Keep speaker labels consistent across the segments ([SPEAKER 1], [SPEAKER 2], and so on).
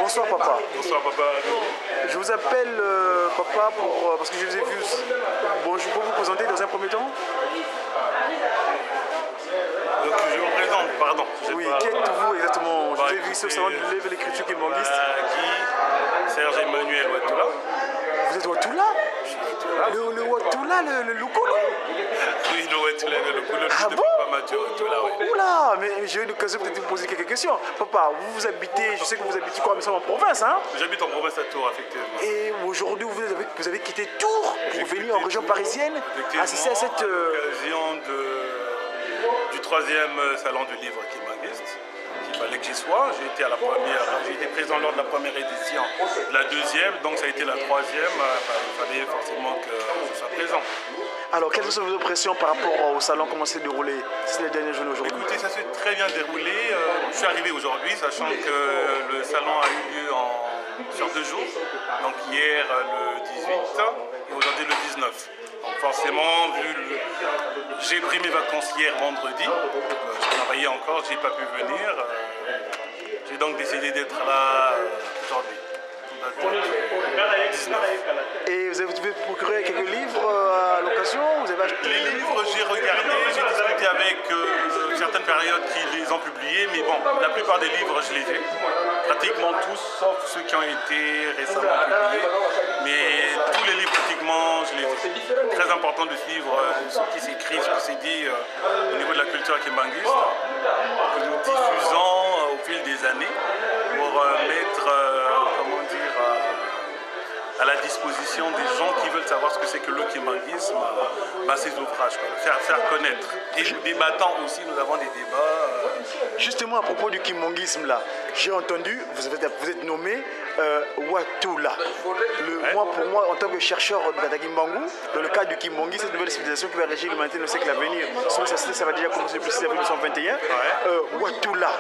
[SPEAKER 1] Bonsoir papa.
[SPEAKER 2] Bonsoir papa.
[SPEAKER 1] Je vous appelle papa parce que je vous ai vu. Bon, je peux vous présenter dans un premier temps.
[SPEAKER 2] Donc je vous présente, pardon.
[SPEAKER 1] Oui, qui êtes-vous exactement? Je vous ai vu ici au salon de l'écriture kimbanguiste.
[SPEAKER 2] Qui Serge Emmanuel Ouattoula.
[SPEAKER 1] Vous êtes Ouattoula? Le Ouattoula, le Loukolo?
[SPEAKER 2] Oui, le Ouattoula, le Loukolo,
[SPEAKER 1] ah
[SPEAKER 2] de
[SPEAKER 1] bon?
[SPEAKER 2] Papa Mathieu Ouattoula, oui.
[SPEAKER 1] Oula, mais j'ai eu l'occasion peut-être de vous poser quelques questions. Papa, vous habitez, je sais que vous habitez quoi, mais ça en province, hein?
[SPEAKER 2] J'habite en province à Tours, effectivement.
[SPEAKER 1] Et aujourd'hui, vous avez quitté Tours pour venir en région parisienne assister à cette...
[SPEAKER 2] à l'occasion du 3e salon du livre kimbanguiste. Il fallait que j'y sois. J'ai été à la première, j'ai été présent lors de la première édition, la deuxième, donc ça a été la troisième. Il fallait forcément que je sois présent.
[SPEAKER 1] Alors, quelles sont vos impressions par rapport au salon? Comment s'est déroulé ces dernières journées aujourd'hui?
[SPEAKER 2] Écoutez, ça s'est très bien déroulé. Je suis arrivé aujourd'hui, sachant que le salon a eu lieu sur 2 jours. Donc hier le 18 et aujourd'hui le 19. Donc forcément, j'ai pris mes vacances hier vendredi. Je travaillais encore, j'ai pas pu venir. J'ai donc décidé d'être là aujourd'hui.
[SPEAKER 1] Et vous avez procuré quelques livres à l'occasion?
[SPEAKER 2] Les livres, j'ai regardé, j'ai discuté avec certaines périodes qui les ont publiés, mais bon, la plupart des livres, je les ai. Pratiquement tous, sauf ceux qui ont été récemment publiés. Mais tous les livres, pratiquement, je les ai. Très important de suivre ce qui s'écrit, ce qui s'est dit au niveau de la culture kimbanguiste, que nous diffusons au fil des années pour mettre, comment dire, à la disposition des gens qui veulent savoir ce que c'est que le kimbanguisme, ces ouvrages, faire connaître. Et nous débattons aussi, nous avons des débats.
[SPEAKER 1] Justement, à propos du kimbanguisme, là, j'ai entendu, vous êtes nommé Ouattoula. Moi, pour moi, en tant que chercheur de Kimbangu, dans le cadre du Kimbangi, cette nouvelle civilisation qui va régir l'humanité le siècle à venir, ça va déjà commencer depuis 6 avril 1921, Ouattoula.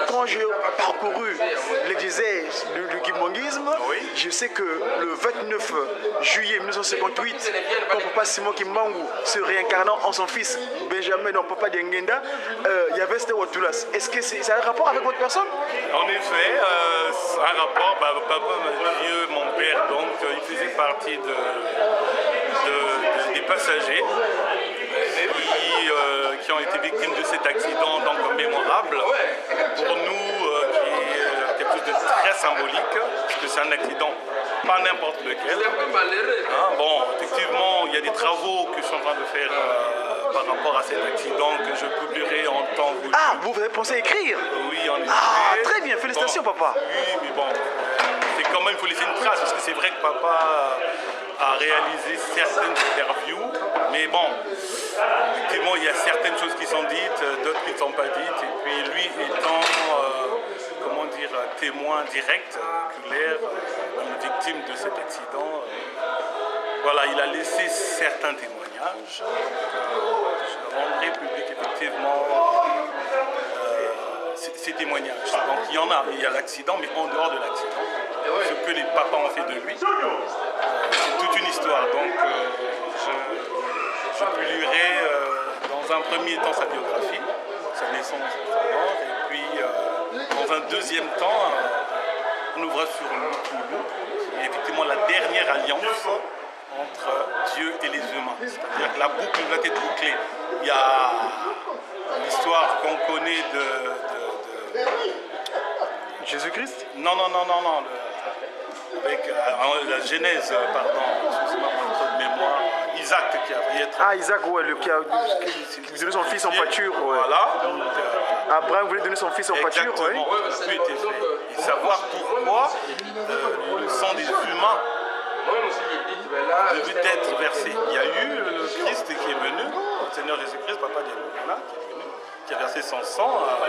[SPEAKER 1] Quand j'ai parcouru l'exégèse du kimbanguisme, je sais que le 29 juillet 1958, quand Papa Simon Kimbangu se réincarnant en son fils Benjamin, non Papa Diengenda, il y avait cette Ouattoula. Est-ce que c'est un rapport avec votre personne?
[SPEAKER 2] En effet, un rapport, Papa Mathieu, mon père, donc il faisait partie des passagers qui ont été victimes de cet accident donc mémorable. Pour nous, qui est quelque chose de très symbolique, parce que c'est un accident pas n'importe lequel. Bon, effectivement, il y a des travaux que je suis en train de faire par rapport à cet accident que je publierai en temps voulu.
[SPEAKER 1] Ah, vous avez pensé à écrire?
[SPEAKER 2] Oui, en effet.
[SPEAKER 1] Ah, très bien, félicitations papa.
[SPEAKER 2] Oui, mais bon, c'est quand même, il faut laisser une trace, parce que c'est vrai que papa a réalisé certaines interviews, mais bon, effectivement, il y a certaines choses qui sont dites, d'autres qui ne sont pas dites, et puis lui étant, comment dire, témoin direct, oculaire, une victime de cet accident, voilà, il a laissé certains témoignages. Je rendrai public effectivement ces témoignages. Donc il y en a, il y a l'accident, mais en dehors de l'accident, ce que les papas ont fait de lui, c'est toute une histoire. Donc je publierai dans un premier temps sa biographie, sa naissance, sa mort, et puis dans un deuxième temps, on ouvrira sur Loukolo, qui est effectivement la dernière alliance entre Dieu et les humains. C'est-à-dire que la boucle va être bouclée. Il y a l'histoire qu'on connaît de
[SPEAKER 1] Jésus-Christ?
[SPEAKER 2] Non. Avec la Genèse, pardon, excusez-moi pour une faute de mémoire. Isaac qui a failli être...
[SPEAKER 1] Ah, Isaac, ouais, qui a donné son fils en pâture. Ouais.
[SPEAKER 2] Voilà.
[SPEAKER 1] Abraham voulait donner son fils en pâture.
[SPEAKER 2] Exactement, tout était fait. Et savoir pourquoi le sang des humains devait être versé. Il y a eu le Christ qui est venu, le Seigneur Jésus-Christ, Papa Diengenda, qui est venu, qui a versé son sang à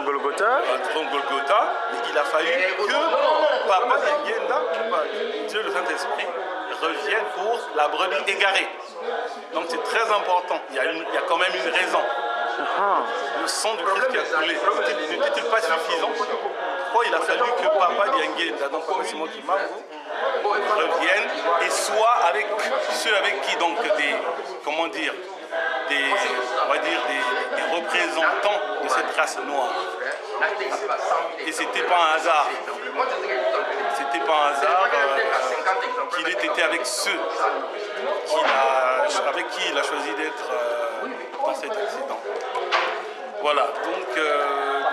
[SPEAKER 1] Golgotha.
[SPEAKER 2] Golgotha, mais il a fallu que Papa Diengenda, Dieu le Saint-Esprit, revienne pour la brebis égarée. Donc c'est très important, il y a quand même une raison. Le sang du Christ qui a coulé, n'était-il pas suffisant? Pourquoi il a fallu que Papa Diengenda, donc Papa Simon Kimbangu, revienne et soit avec ceux avec qui donc on va dire des représentants de cette race noire. Et c'était pas un hasard. C'était pas un hasard qu'il ait été avec ceux avec qui il a choisi d'être dans cet accident. Voilà, donc...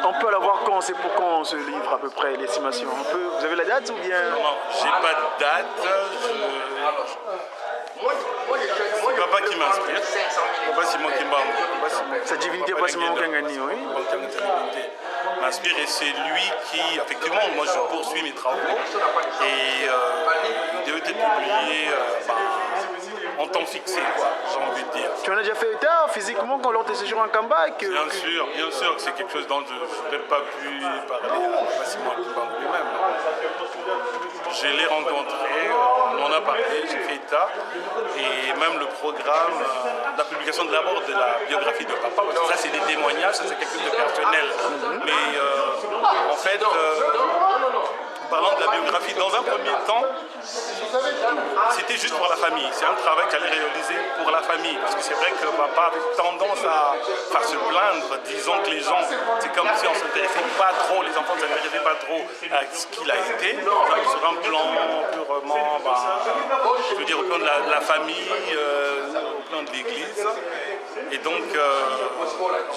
[SPEAKER 1] On peut l'avoir quand, c'est pour quand ce livre à peu près, l'estimation? Vous avez la date ou bien?
[SPEAKER 2] Non, j'ai pas de date. C'est papa qui m'inspire. Papa Simon Kimbangu.
[SPEAKER 1] Sa divinité, pas Simon Kangani, oui.
[SPEAKER 2] M'inspire et c'est lui qui, effectivement, moi je poursuis mes travaux et il devait être publié en temps fixé, quoi, j'ai envie de dire.
[SPEAKER 1] Tu en as déjà fait état physiquement quand lors de tes séjours en Kamba?
[SPEAKER 2] Bien sûr, que c'est quelque chose dont je n'aurais pas pu parler facilement à Kimbangu lui-même. Je l'ai rencontré, on en a parlé, j'ai fait état, et même le programme, la publication d'abord de la biographie de papa, parce que ça c'est des témoignages, ça c'est quelque chose de personnel. Mais en fait, parlant de la biographie, dans un premier temps, c'était juste pour la famille. C'est un travail que j'allais réaliser pour la famille. Parce que c'est vrai que papa avait tendance à se plaindre, disant que les gens, c'est comme si on ne s'intéressait pas trop, les enfants ne s'intéressaient pas trop à ce qu'il a été. Donc, sur un plan purement, je veux dire, au plan de la famille, au plan de l'église. Et donc,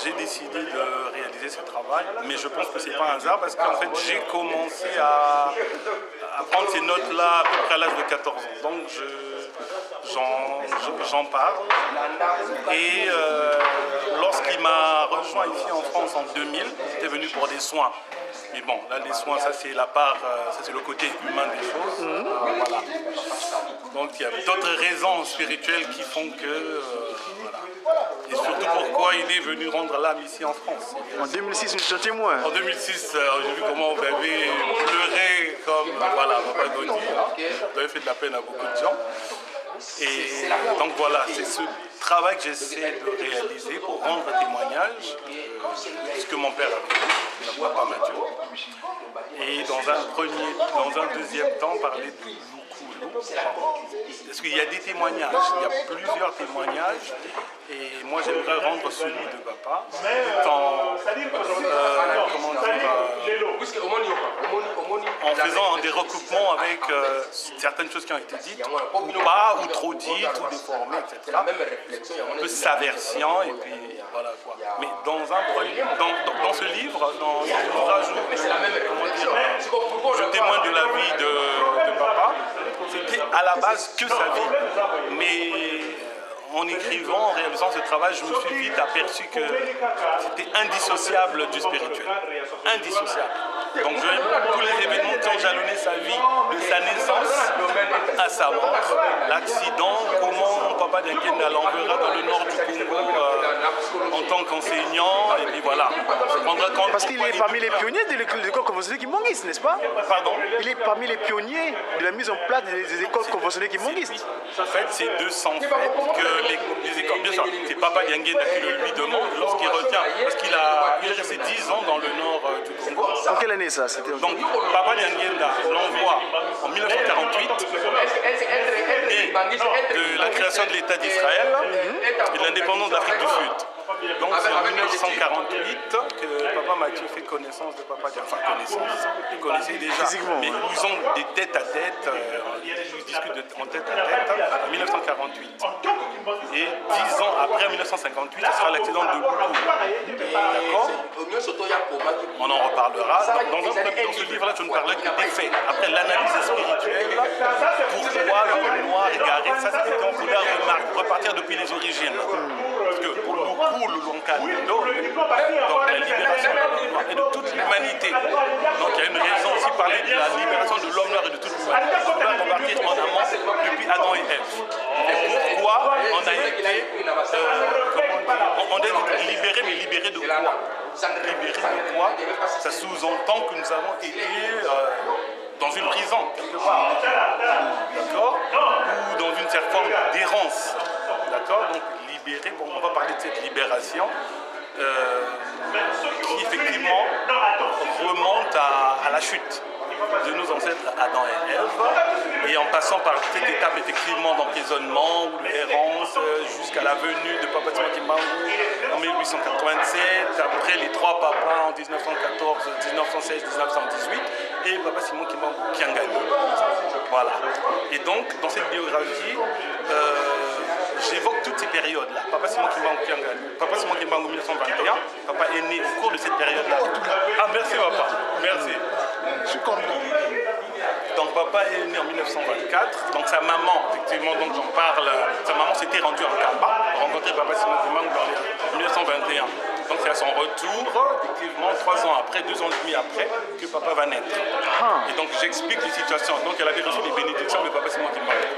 [SPEAKER 2] j'ai décidé de réaliser ce travail. Mais je pense que ce n'est pas un hasard parce qu'en fait, j'ai commencé à prendre ces notes-là à peu près à l'âge de 14 ans. Donc, j'en parle. Et lorsqu'il m'a rejoint ici en France en 2000, j'étais venu pour des soins. Mais bon, là, les soins, ça c'est la part, ça c'est le côté humain des choses. Voilà. Donc, il y a d'autres raisons spirituelles qui font que... voilà. Et surtout pourquoi il est venu rendre l'âme ici en France.
[SPEAKER 1] En 2006, nous étions témoins.
[SPEAKER 2] En 2006, j'ai vu comment vous avez pleuré comme voilà, Papa Gaudi. Vous avez fait de la peine à beaucoup de gens. Et donc voilà, c'est ce travail que j'essaie de réaliser pour rendre témoignage de ce que mon père a fait, mon papa Mathieu. Et dans un deuxième temps, parler de Loukoulou. Parce qu'il y a des témoignages, il y a plusieurs témoignages. Et moi j'aimerais rendre celui de papa en faisant des recoupements avec certaines choses qui ont été dites, ou pas, ou trop dites, ou déformées, etc. Un peu s'aversiant, et puis voilà quoi. Mais dans ce livre, dans cet ouvrage, je témoigne de la vie de papa. C'était à la base que sa vie. Mais en écrivant, en réalisant ce travail, je me suis vite aperçu que c'était indissociable du spirituel. Indissociable. Donc tous les événements qui ont jalonné sa vie, de sa naissance à sa mort, l'accident, comment Papa Diangenda l'enverra dans le nord du Congo en tant qu'enseignant, et puis voilà.
[SPEAKER 1] Parce qu'il est parmi les pionniers de l'école conventionnelle kimonguiste, n'est-ce pas?
[SPEAKER 2] Pardon?
[SPEAKER 1] Il est parmi les pionniers de la mise en place des écoles conventionnelles kimonguistes.
[SPEAKER 2] En fait, c'est de sang fait que les écoles, bien sûr, c'est Papa Diangenda qui le lui demande lorsqu'il retient, parce qu'il est resté 10 ans dans le nord du Congo.
[SPEAKER 1] En quelle année ça?
[SPEAKER 2] Donc, Papa Diangenda l'envoie en 1948, né de la création de l'État d'Israël et de l'indépendance d'Afrique du Sud. Donc c'est en 1948 que Papa Mathieu fait connaissance de Papa Diangenda. Enfin connaissance, il connaissait déjà.
[SPEAKER 1] Physiquement,
[SPEAKER 2] mais ils ont des têtes à tête, ils discutent en tête à tête en 1948. Et 10 ans après 1958, ce sera l'accident de Loukoulou. D'accord? On en reparlera. Dans ce livre-là, je ne parlais que des faits. Après l'analyse spirituelle, pourquoi l'homme noir est garé, ça c'était qu'on voulait repartir depuis les origines. Parce que pour Loukoulou, donc la libération de l'homme noir et de toute l'humanité. Donc il y a une raison aussi de parler de la libération de l'homme noir et de toute l'humanité. On doit repartir en amont depuis Adam et Ève. Et pourquoi on a été, on doit être libéré, mais libéré de quoi? Libéré de quoi? Ça sous-entend que nous avons été dans une prison, quelque part. D'accord? Ou dans une certaine forme d'errance. D'accord? Donc libéré, bon, on va parler de cette libération qui effectivement remonte à la chute. de nos ancêtres Adam et Ève, et en passant par cette étape effectivement d'emprisonnement ou d'errance jusqu'à la venue de Papa Simon Kimbangu en 1887, après les trois papas en 1914, 1916, 1918 et Papa Simon Kimbangu Kiangani. Voilà. Et donc dans cette biographie, j'évoque toutes ces périodes-là. Papa Simon Kimbangu Kiangani, Papa Simon Kimbangu 1921, papa est né au cours de cette période-là. Ah merci papa, merci.
[SPEAKER 1] Je comprends.
[SPEAKER 2] Donc papa est né en 1924, donc sa maman, effectivement, donc j'en parle, sa maman s'était rendue en Kamba, rencontrer Papa Simon Kimbangu en 1921. Donc c'est à son retour, effectivement, 3 ans après, 2 ans et demi après, que papa va naître. Et donc j'explique les situations. Donc elle avait reçu les bénédictions de Papa Simon Kimbangu.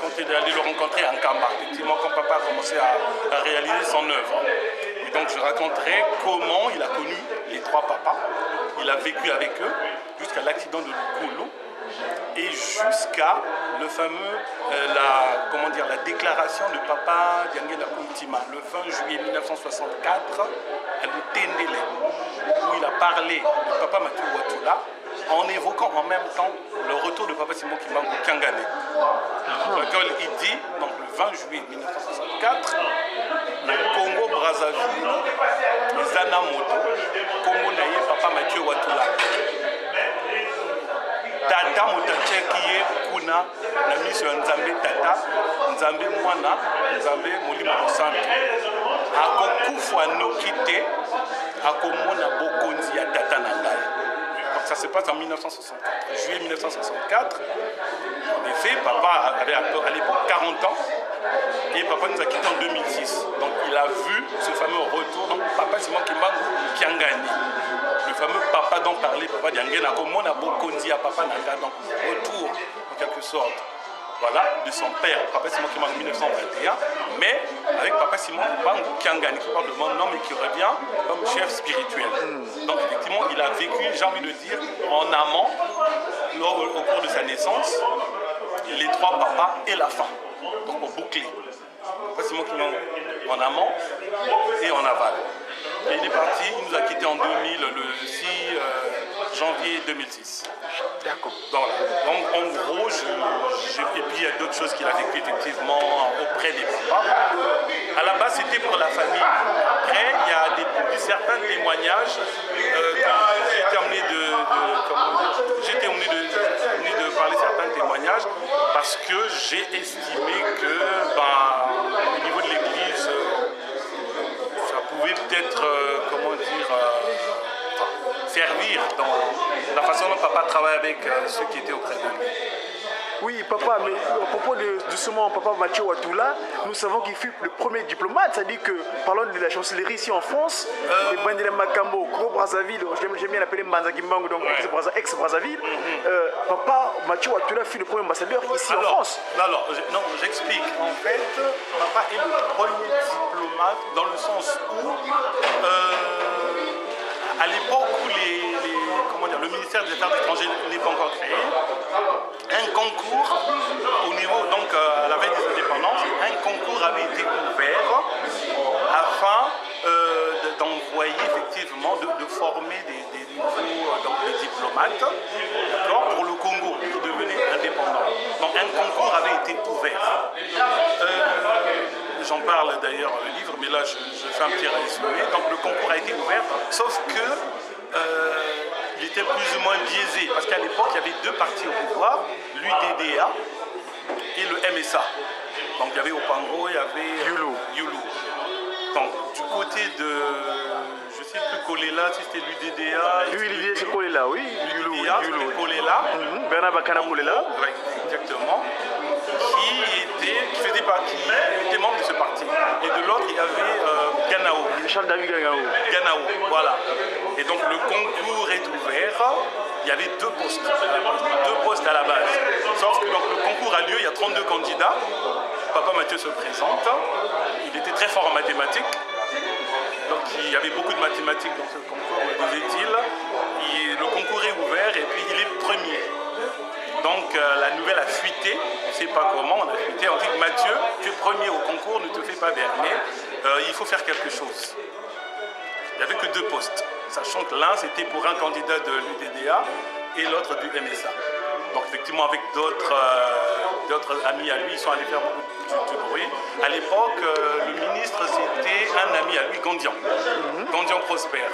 [SPEAKER 2] Quand il est allé le rencontrer en Kamba, effectivement, quand papa a commencé à réaliser son œuvre. Et donc je raconterai comment il a connu les trois papas, il a vécu avec eux jusqu'à l'accident de Lukulu et jusqu'à le fameux, la déclaration de papa Diangé Nakuntima le 20 juillet 1964 à Lutendele, où il a parlé de papa Mathieu Watula en évoquant en même temps le retour de papa Simon Kimbangu Kiangani. Dans lequel il dit, donc le 20 juillet 1964, na Congo Brazzaville, Zana Moto, Congo Naye papa Mathieu Watula. Tata Motache qui est Kuna, la mission Nzambe Tata, Nzambe Mwana, Nzambe Molimo Santo. Akokufwa Nokite, Akomona Bokonzi ya Tata Nangai. Donc ça se passe en 1964, juillet 1964. En effet, papa avait à l'époque 40 ans et papa nous a quittés en 2006. Donc il a vu ce fameux retour, donc papa Simon Kimbangu Kiangani. Le fameux papa dont parlait papa Diangé Nakomona Bokonzi à papa Nanga, donc retour en quelque sorte. Voilà, de son père, papa Simon Kimbangu en 1921, mais avec papa Simon Kimbangu Kiangani qui porte le même nom et qui revient comme chef spirituel. Donc effectivement, il a vécu, j'ai envie de dire, en amont, au cours de sa naissance, les trois papas et la femme, donc pour boucler. Papa Simon Kimbangu en amont et en aval. Et il est parti, il nous a quittés en 2000, le 6 janvier 2006.
[SPEAKER 1] D'accord.
[SPEAKER 2] Donc en gros, et puis il y a d'autres choses qu'il a vécues effectivement auprès des papas. À la base, c'était pour la famille. Après, il y a certains témoignages que j'ai été amené de parler certains témoignages parce que j'ai estimé que au niveau de l'Église, ça pouvait peut-être, servir dans la façon dont papa travaille avec ceux qui étaient auprès de lui.
[SPEAKER 1] Oui, papa, mais à propos de justement papa Mathieu Watula, nous savons qu'il fut le premier diplomate, c'est-à-dire que, parlons de la chancellerie ici en France, et Bandile Makambo, Gros Brazzaville, j'aime bien l'appeler Mbanza Kimbangu, donc ex-Brazzaville, papa Mathieu Watula fut le premier ambassadeur ici en France.
[SPEAKER 2] Alors, non, j'explique. En fait, papa est le premier diplomate dans le sens où, à l'époque où le ministère des Affaires étrangères n'est pas encore créé, un concours au niveau, donc à la veille des indépendances, un concours avait été ouvert afin d'envoyer effectivement, de former des nouveaux des diplomates pour le Congo qui devenait indépendant. Donc un concours avait été ouvert. J'en parle d'ailleurs dans le livre, mais là je fais un petit résumé. Donc le concours a été ouvert, sauf que il était plus ou moins biaisé, parce qu'à l'époque, il y avait deux partis au pouvoir, l'UDDA et le MSA. Donc il y avait Opango, il y avait Yulu. Donc du côté de, je ne sais plus Kolela, si c'était l'UDDA.
[SPEAKER 1] L'UDDA c'est Kolela, oui.
[SPEAKER 2] L'UDDA c'était Kolela.
[SPEAKER 1] Bernard Bakana Kolela.
[SPEAKER 2] Oui, exactement. Qui était membre de ce parti. Et de l'autre, il y avait Ganao.
[SPEAKER 1] Charles David Ganao.
[SPEAKER 2] Ganao, voilà. Et donc le concours est ouvert. Il y avait deux postes à la base. Sauf que donc, le concours a lieu, il y a 32 candidats. Papa Mathieu se présente. Il était très fort en mathématiques. Donc il y avait beaucoup de mathématiques dans ce concours, me disait-il. Le concours est ouvert et puis il est premier. Donc la nouvelle a fuité, on ne sait pas comment, on a fuité, on dit Mathieu, tu es premier au concours, ne te fais pas berner, il faut faire quelque chose. Il n'y avait que deux postes, sachant que l'un c'était pour un candidat de l'UDDA et l'autre du MSA. Donc effectivement avec d'autres amis à lui, ils sont allés faire beaucoup de bruit. À l'époque, le ministre c'était un ami à lui, Gandian. Gandian Prosper.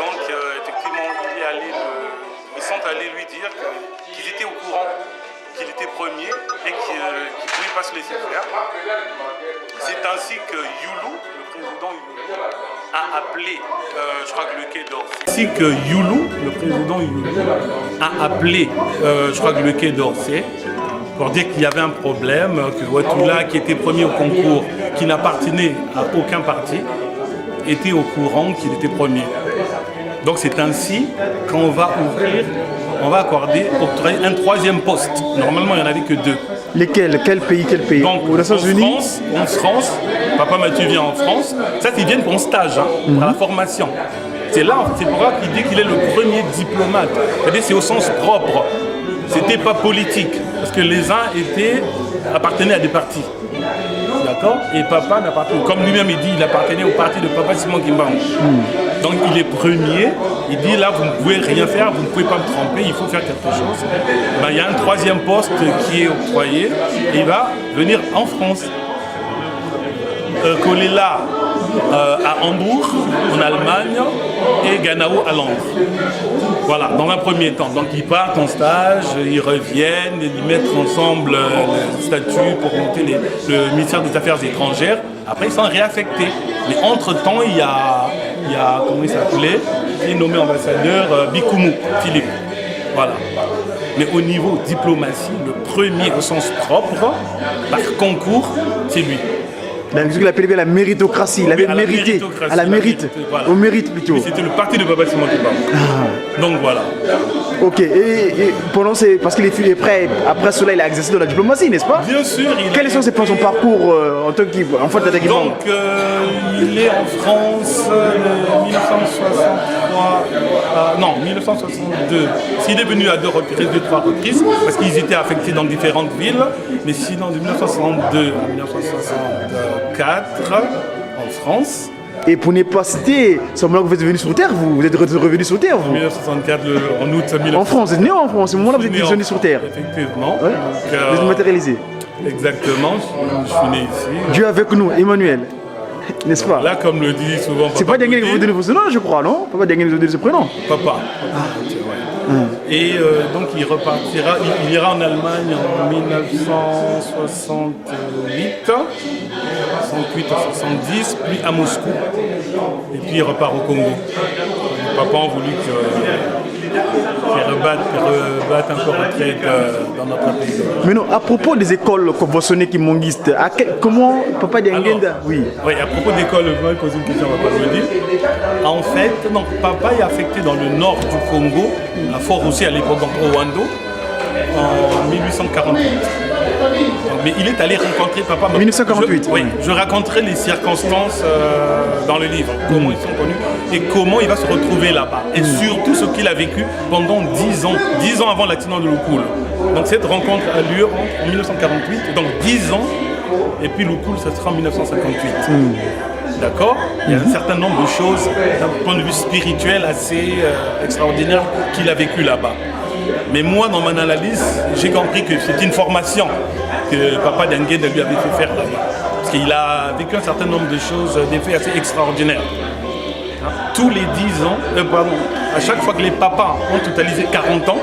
[SPEAKER 2] Donc effectivement, ils sont allés lui dire qu'ils étaient au courant qu'il était premier et qu'il ne pouvait pas se laisser faire. C'est ainsi que Youlou, le président Youlou, a appelé, je crois que le Quai d'Orsay. Ainsi que Youlou, le président Youlou, a appelé, je crois que le Quai d'Orsay, pour dire qu'il y avait un problème, que Ouattula, qui était premier au concours, qui n'appartenait à aucun parti, était au courant qu'il était premier. Donc c'est ainsi qu'on va octroyer un troisième poste. Normalement, il n'y en avait que 2.
[SPEAKER 1] Lesquels? Quel pays?
[SPEAKER 2] Donc,
[SPEAKER 1] aux Nations-Unies?
[SPEAKER 2] En France, Papa Mathieu vient en France. Ça, ils viennent pour un stage, à la formation. C'est là, c'est pour ça qu'il dit qu'il est le premier diplomate. C'est-à-dire c'est au sens propre. C'était pas politique. Parce que les uns appartenaient à des partis. D'accord? Et Papa n'appartenait, comme lui-même il dit, il appartenait au parti de Papa Simon Kimbangu. Donc il est premier, il dit là vous ne pouvez rien faire, vous ne pouvez pas me tromper, il faut faire quelque chose. Ben, il y a un troisième poste qui est octroyé et il va venir en France. Kolela à Hambourg, en Allemagne, et Ganao à Londres. Voilà, dans un premier temps. Donc ils partent en stage, ils reviennent, ils mettent ensemble le statut pour monter le ministère des Affaires étrangères. Après, ils sont réaffectés. Mais entre-temps, il y a comment il s'appelait, qui est nommé ambassadeur Bikoumou, Philippe. Voilà. Mais au niveau diplomatie, le premier au sens propre, par concours, c'est lui.
[SPEAKER 1] Ce qu'il appelait bien la méritocratie, il avait mérité, à la mérite, voilà. Au mérite plutôt.
[SPEAKER 2] C'était le parti de Papa Simon Kimbangu. Donc voilà.
[SPEAKER 1] Ok, et pendant parce qu'il est prêt, après cela il a exercé dans la diplomatie, n'est-ce pas?
[SPEAKER 2] Bien sûr.
[SPEAKER 1] Quel est son parcours en tant qu'enfant d'Tata Kimbangu?
[SPEAKER 2] Donc il est en France en 1962. S'il est venu à 2 reprises, 3 reprises, parce qu'ils étaient affectés dans différentes villes, mais sinon de 1962 à 1964 en France.
[SPEAKER 1] Et pour ne pas citer, c'est au moment où vous êtes venu sur Terre, vous êtes revenu sur Terre, vous?
[SPEAKER 2] En 1964, en août 1964.
[SPEAKER 1] En France, vous êtes né en France, c'est au moment là vous êtes venu sur Terre.
[SPEAKER 2] Effectivement.
[SPEAKER 1] Ouais. Vous êtes matérialisé.
[SPEAKER 2] Exactement, je suis né ici.
[SPEAKER 1] Dieu avec nous, Emmanuel. N'est-ce pas?
[SPEAKER 2] Là, comme le dit souvent Papa.
[SPEAKER 1] C'est pas Dengue qui vous donne ce nom, je crois, non? Papa Dengue nous a donné ce prénom.
[SPEAKER 2] Papa. Et donc il repartira, il ira en Allemagne en 1968, 68 à 70, puis à Moscou. Et puis il repart au Congo. Les papas ont voulu qu'il rebatte encore retraite dans notre pays.
[SPEAKER 1] Mais non, à propos des écoles conventionnées kimonguistes, comment Papa Diangenda, oui.
[SPEAKER 2] Oui, à propos d'écoles, je vais poser une question, on va pas me dire. En fait, donc, Papa est affecté dans le nord du Congo, à Fort aussi à l'époque, donc au Wando, en 1848. Mais il est allé rencontrer Papa.
[SPEAKER 1] En 1948.
[SPEAKER 2] Oui, je raconterai les circonstances dans le livre, comment ils sont connus et comment il va se retrouver là-bas. Et surtout ce qu'il a vécu pendant 10 ans, 10 ans avant l'accident de Loukoul. Donc cette rencontre a lieu en 1948, donc 10 ans, et puis Loukoul, ça sera en 1958. D'accord? Il y a un certain nombre de choses d'un point de vue spirituel assez extraordinaire qu'il a vécu là-bas. Mais moi, dans mon analyse, j'ai compris que c'est une formation que Papa Diangenda lui avait fait faire là-bas. Parce qu'il a vécu un certain nombre de choses, des faits assez extraordinaires. Tous les 10 ans, à chaque fois que les papas ont totalisé 40 ans,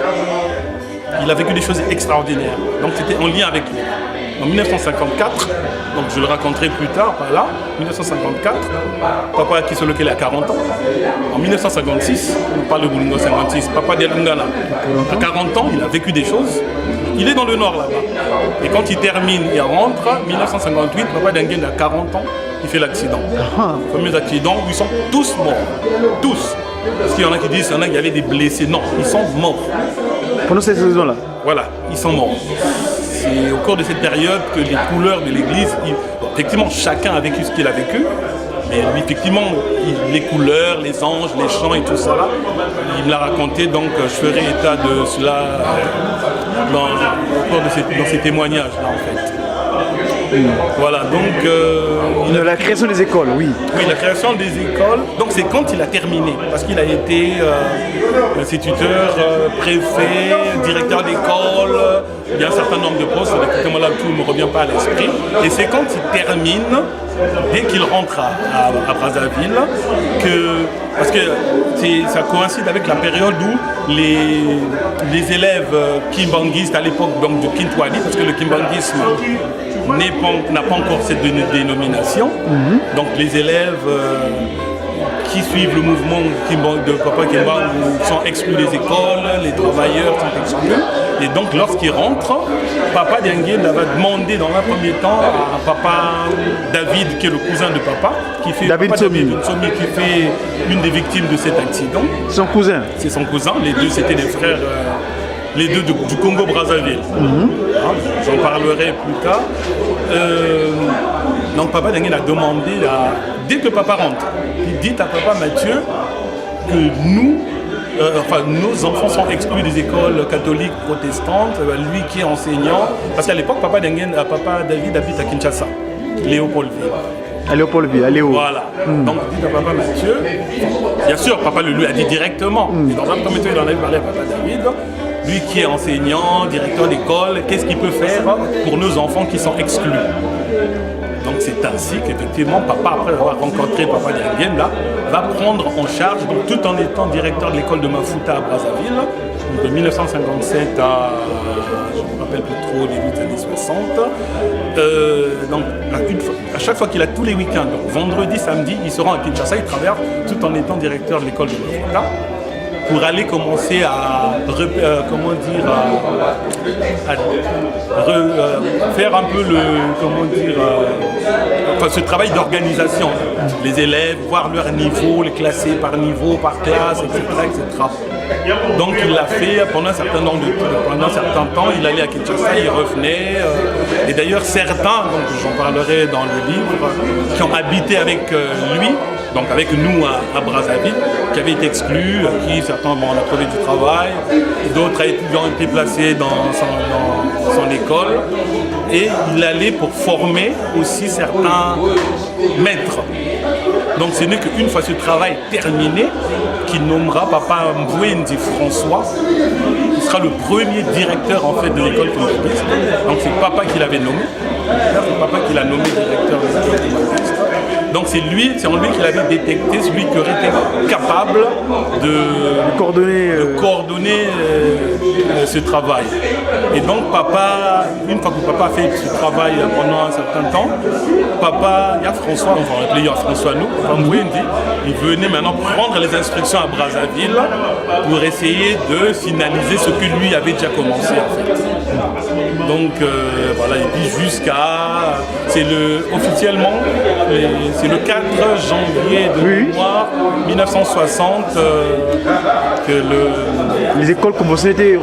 [SPEAKER 2] il a vécu des choses extraordinaires. Donc c'était en lien avec lui. En 1954, donc je le raconterai plus tard, par là, 1954, Papa Kisolokele a 40 ans. En 1956, on parle de Boulungo 56, Papa Dialungala a 40 ans, il a vécu des choses. Il est dans le nord là-bas. Et quand il termine, il rentre, 1958, Papa Diangenda a 40 ans, il fait l'accident. Le fameux accident où ils sont tous morts. Tous. Parce qu'il y en a qui disent qu'il y avait des blessés. Non, ils sont morts.
[SPEAKER 1] Pendant cette saison-là?
[SPEAKER 2] Voilà, ils sont morts. C'est au cours de cette période que les couleurs de l'église, effectivement, chacun a vécu ce qu'il a vécu, mais lui, effectivement, les couleurs, les anges, les chants et tout ça, là, il me l'a raconté, donc je ferai état de cela au cours de ces témoignages-là, en fait.
[SPEAKER 3] Voilà, donc...
[SPEAKER 1] La création des écoles, oui.
[SPEAKER 3] Oui, la création des écoles, donc c'est quand il a terminé, parce qu'il a été instituteur, préfet, directeur d'école, il y a un certain nombre de postes, écoutez-moi là, tout ne me revient pas à l'esprit, et c'est quand il termine, dès qu'il rentre à Brazzaville, parce que ça coïncide avec la période où les élèves kimbanguistes à l'époque donc, du Kintwali, parce que le kimbanguisme n'a pas encore cette dénomination, donc les élèves qui suivent le mouvement de Papa Kimbangu sont exclus des écoles, les travailleurs sont exclus. Et donc lorsqu'il rentre, Papa Dengue va demander dans un premier temps à Papa David, qui est le cousin de Papa, qui fait
[SPEAKER 1] David Somi,
[SPEAKER 3] qui fait l'une des victimes de cet accident.
[SPEAKER 1] Son cousin.
[SPEAKER 3] C'est son cousin, les deux c'était des frères, les deux du Congo-Brazzaville. J'en parlerai plus tard. Donc Papa Dengue a demandé, dès que Papa rentre, il dit à Papa Mathieu que nos enfants sont exclus des écoles catholiques protestantes, lui qui est enseignant, parce qu'à l'époque, Papa David habite à Kinshasa, Léopoldville.
[SPEAKER 1] À Léopoldville, à Léo.
[SPEAKER 3] Voilà. Donc, dit à Papa Mathieu, bien sûr, Papa le lui a dit directement, mais dans un premier temps, il en avait parlé à Papa David, lui qui est enseignant, directeur d'école, qu'est-ce qu'il peut faire pour nos enfants qui sont exclus? Donc c'est ainsi qu'effectivement, Papa, après avoir rencontré Papa Dengue, va prendre en charge, donc, tout en étant directeur de l'école de Mafuta à Brazzaville, de 1957 à, je ne me rappelle plus trop, début des années 60. Donc à chaque fois qu'il a tous les week-ends, donc vendredi, samedi, il se rend à Kinshasa, il traverse tout en étant directeur de l'école de Mafuta, pour aller commencer à faire un peu ce travail d'organisation. Les élèves, voir leur niveau, les classer par niveau, par classe, etc. etc. Donc il l'a fait pendant un certain temps, il allait à Kinshasa, il revenait. Et d'ailleurs certains, donc j'en parlerai dans le livre, qui ont habité avec lui, donc avec nous à Brazzaville, qui avaient été exclus, qui certains on a trouvé du travail, d'autres ont été placés dans son école, et il allait pour former aussi certains maîtres. Donc ce n'est qu'une fois ce travail terminé qu'il nommera Papa Mbouendi François, qui sera le premier directeur en fait de l'école kimbanguiste. Donc c'est Papa qui l'avait nommé, c'est Papa qui l'a nommé directeur de l'école kimbanguiste. Donc c'est en lui qu'il avait détecté celui qui aurait été capable de coordonner ce travail. Et donc Papa, une fois que Papa a fait ce travail pendant un certain temps, Papa, il y a François, on va appeler François nous, Papa Mbouendi, il venait maintenant prendre les instructions à Brazzaville pour essayer de finaliser ce que lui avait déjà commencé en fait. Donc voilà, et puis officiellement, c'est le 4 janvier de mois 1960 que
[SPEAKER 1] les écoles commençaient à être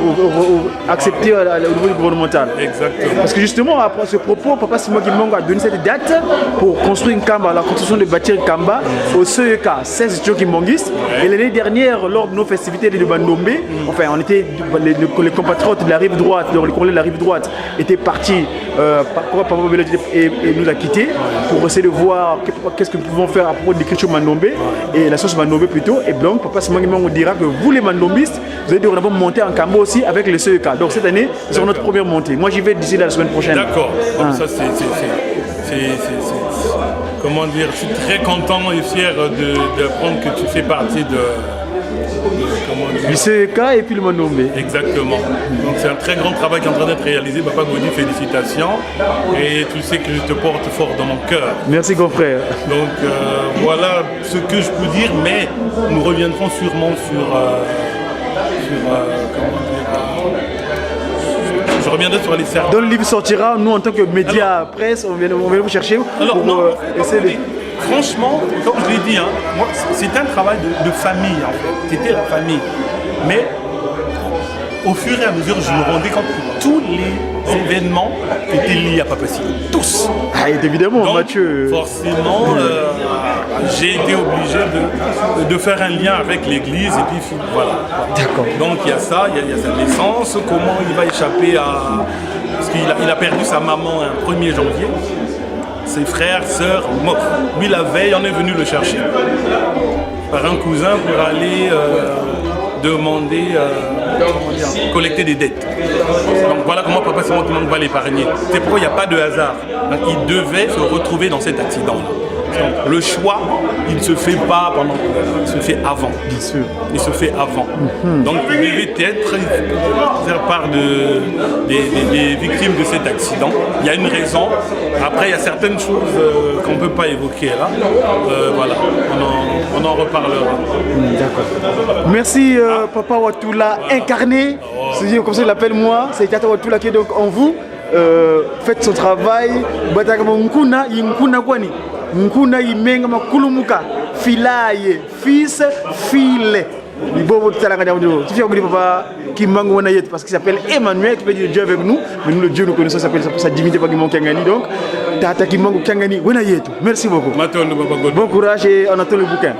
[SPEAKER 1] acceptées au niveau gouvernemental.
[SPEAKER 3] Exactement.
[SPEAKER 1] Parce que justement, après ce propos, Papa Simon Kimbangu a donné cette date pour construire une Kamba, la construction de bâtir Kamba au CEK, 16 kimbanguistes. Et l'année dernière, lors de nos festivités de Bandombe, enfin, on était, les compatriotes de la rive droite, donc les collègues de la rive droite, étaient partis, Papa Bello et nous a quittés pour essayer de voir qu'est-ce que nous pouvons faire à propos de l'écriture Mandombe et la sauce Mandombe plutôt. Et donc, Papa Simon Kimbangu dira que vous, les Mandombistes, vous allez devoir monter en Kamba aussi avec le CEK. Donc cette année, c'est notre première montée. Moi, j'y vais d'ici la semaine prochaine.
[SPEAKER 3] D'accord. Donc ça, comment dire, je suis très content et fier d'apprendre que tu fais partie
[SPEAKER 1] du CEK et puis le Mandombe.
[SPEAKER 3] Exactement. Donc c'est un très grand travail qui est en train d'être réalisé. Papa Godi, félicitations. Et tu sais que je te porte fort dans mon cœur.
[SPEAKER 1] Merci grand frère.
[SPEAKER 3] Donc voilà ce que je peux dire, mais nous reviendrons sûrement je reviendrai sur les services.
[SPEAKER 1] Donc le livre sortira, nous en tant que média presse, on vient vous chercher
[SPEAKER 3] alors,
[SPEAKER 1] pour essayer de...
[SPEAKER 3] Franchement, comme je l'ai dit, moi, c'était un travail de famille en fait. C'était la famille. Mais au fur et à mesure, je me rendais compte que tous les événements étaient liés à Papa Simon. Tous.
[SPEAKER 1] Ah, évidemment,
[SPEAKER 3] donc,
[SPEAKER 1] Mathieu.
[SPEAKER 3] Forcément, j'ai été obligé de faire un lien avec l'église et puis voilà.
[SPEAKER 1] D'accord.
[SPEAKER 3] Donc il y a ça, il y a sa naissance, comment il va échapper parce qu'il a perdu sa maman un 1er janvier. Ses frères, sœurs, morts. Lui, la veille, on est venu le chercher par un cousin pour aller demander, collecter des dettes. Donc voilà comment Papa Simon Kimbangu va l'épargner. C'est pourquoi il n'y a pas de hasard. Donc, il devait se retrouver dans cet accident-là. Donc, le choix, il ne se fait pas pendant, il se fait avant.
[SPEAKER 1] Bien sûr.
[SPEAKER 3] Il se fait avant. Donc il devait être faire part des victimes de cet accident. Il y a une raison. Après, il y a certaines choses qu'on ne peut pas évoquer là. Voilà, on en reparlera.
[SPEAKER 1] D'accord. Merci Papa Watoula incarné. C'est comme ça il l'appelle moi. C'est Tata Watoula qui est donc en vous. Faites son travail. Nkuna kwani. Nkuna imenga makulumuka. Filaye, fils, file. Tu fais Papa Kimbangu parce qu'il s'appelle Emmanuel, qui peut dire Dieu avec nous, mais nous le Dieu nous connaissons, s'appelle sa divinité Papa Kimbangu Kiangani. Donc, Tata Kimbangu Kiangani, merci beaucoup. Bon courage et on attend le bouquin.